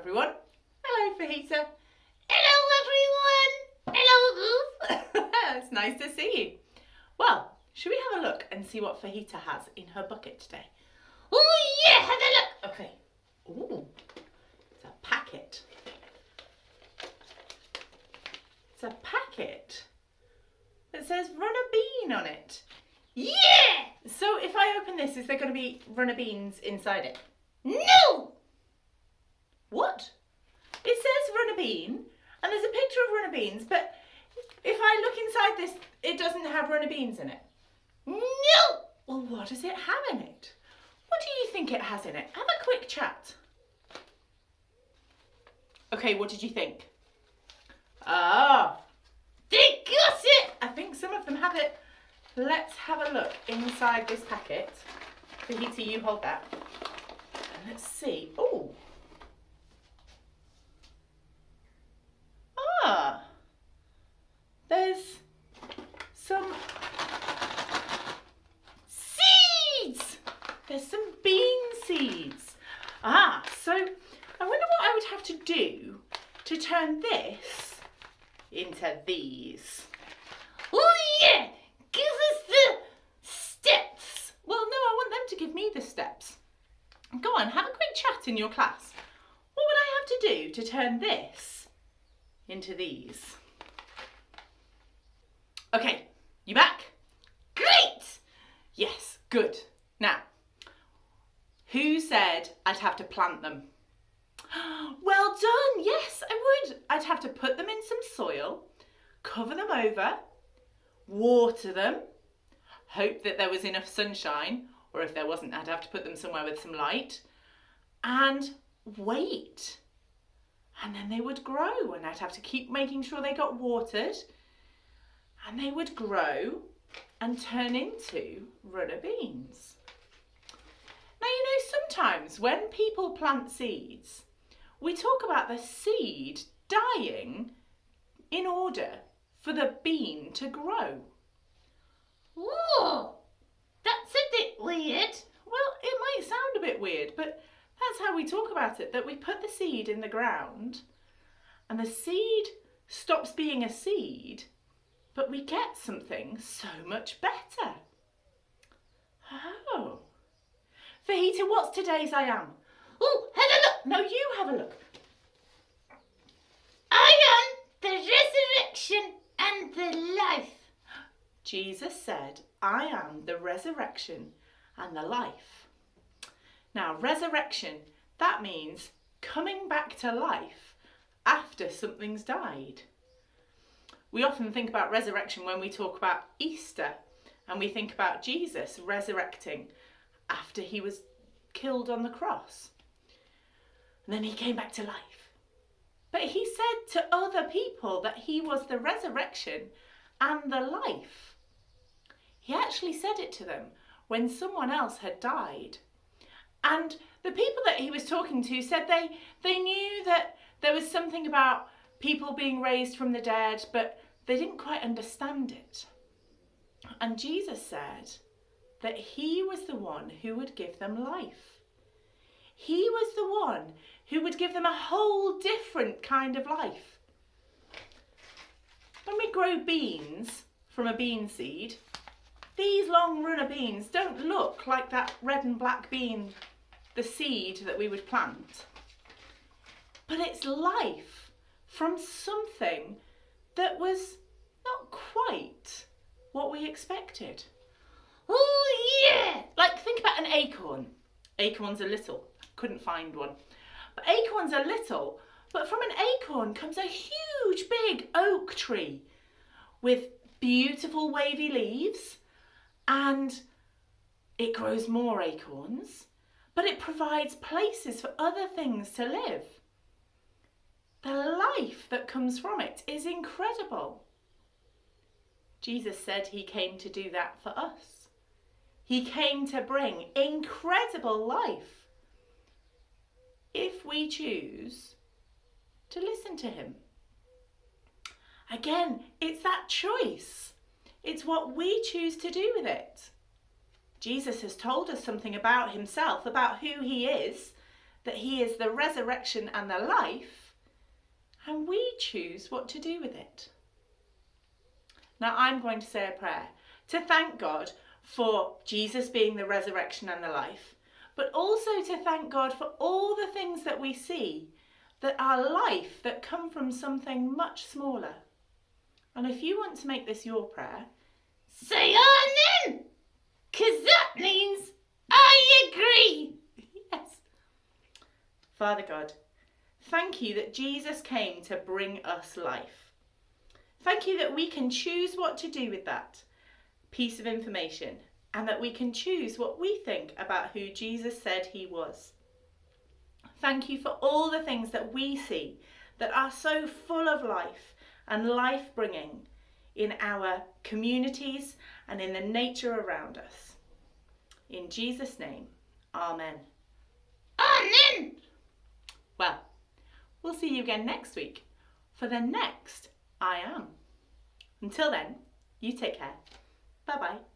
everyone. Hello, Fajita. Hello, everyone. Hello, Ruth. It's nice to see you. Well, should we have a look and see what Fajita has in her bucket today? Oh, yeah, have a look. Okay. Ooh, it's a packet. It's a packet that says runner bean on it. Yeah. So if I open this, is there going to be runner beans inside it? No. What? It says runner bean and there's a picture of runner beans, but if I look inside this, it doesn't have runner beans in it. No. Well, what does it have in it? What do you think it has in it? Have a quick chat. Okay, what did you think? Ah, They got it. I think some of them have it. Let's have a look inside this packet. Fajita, you hold that. And let's see. Oh. Ah. There's some seeds. There's some bean seeds. Ah, so I wonder what I would have to do to turn this into these. Oh, yeah. Give us the steps. Well, no, I want them to give me the steps. Go on, have a quick chat in your class. What would I have to do to turn this into these? Okay, you back? Great. Yes, good. Now, who said I'd have to plant them? Well done, yes, I would. I'd have to put them in some soil, cover them over, water them, hope that there was enough sunshine, or if there wasn't, I'd have to put them somewhere with some light, and wait. And then they would grow, and I'd have to keep making sure they got watered, and they would grow and turn into runner beans. Now, you know, sometimes when people plant seeds, we talk about the seed dying in order for the bean to grow. Oh, that's a bit weird. Well, it might sound a bit weird, but that's how we talk about it, that we put the seed in the ground and the seed stops being a seed, but we get something so much better. Oh. Fajita, what's today's I am? Oh, have a look. No, you have a look. I am the resurrection and the life. Jesus said, I am the resurrection and the life. Now, resurrection, that means coming back to life after something's died. We often think about resurrection when we talk about Easter, and we think about Jesus resurrecting after he was killed on the cross. And then he came back to life. But he said to other people that he was the resurrection and the life. He actually said it to them when someone else had died. And the people that he was talking to said they knew that there was something about people being raised from the dead, but they didn't quite understand it. And Jesus said that he was the one who would give them life. He was the one who would give them a whole different kind of life. When we grow beans from a bean seed, these long runner beans don't look like that red and black bean, the seed that we would plant. But it's life from something that was not quite what we expected. Oh, yeah. Like, think about an acorn. Acorns are little. Couldn't find one. But acorns are little, but from an acorn comes a huge big oak tree with beautiful wavy leaves, and it grows more acorns, but it provides places for other things to live. The life that comes from it is incredible. Jesus said he came to do that for us. He came to bring incredible life if we choose to listen to him. Again, it's that choice. It's what we choose to do with it. Jesus has told us something about himself, about who he is, that he is the resurrection and the life, and we choose what to do with it. Now I'm going to say a prayer to thank God for Jesus being the resurrection and the life, but also to thank God for all the things that we see that are life, that come from something much smaller. And if you want to make this your prayer, say amen, 'cause that means I agree. Yes. Father God, thank you that Jesus came to bring us life. Thank you that we can choose what to do with that piece of information, and that we can choose what we think about who Jesus said he was. Thank you for all the things that we see that are so full of life and life-bringing in our communities and in the nature around us. In Jesus' name, amen. Amen. Well, we'll see you again next week for the next I Am. Until then, you take care. Bye-bye.